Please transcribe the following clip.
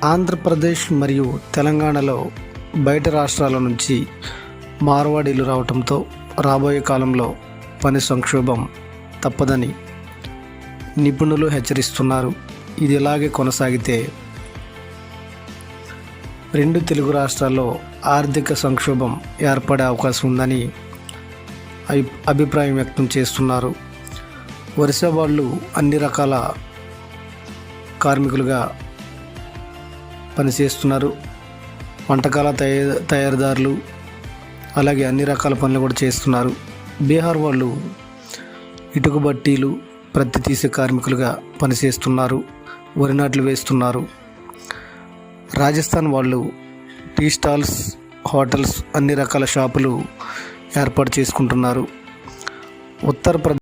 ఆంధ్రప్రదేశ్ మరియు తెలంగాణలో బయట రాష్ట్రాల నుంచి మార్వాడీలు రావడంతో రాబోయే కాలంలో పని సంక్షోభం తప్పదని నిపుణులు హెచ్చరిస్తున్నారు. ఇది ఇలాగే కొనసాగితే రెండు తెలుగు రాష్ట్రాల్లో ఆర్థిక సంక్షోభం ఏర్పడే అవకాశం ఉందని అభిప్రాయం వ్యక్తం చేస్తున్నారు. వలస వాళ్ళు అన్ని రకాల కార్మికులుగా పనిచేస్తున్నారు. వంటకాల తయారీదారులు అలాగే అన్ని రకాల పనులు కూడా చేస్తున్నారు. బీహార్ వాళ్ళు ఇటుక బట్టీలు, ప్రత్తి తీసే కార్మికులుగా పనిచేస్తున్నారు. వరి నాట్లు వేస్తున్నారు. రాజస్థాన్ వాళ్ళు టీ స్టాల్స్, హోటల్స్, అన్ని రకాల షాపులు ఏర్పాటు చేసుకుంటున్నారు. ఉత్తరప్రదేశ్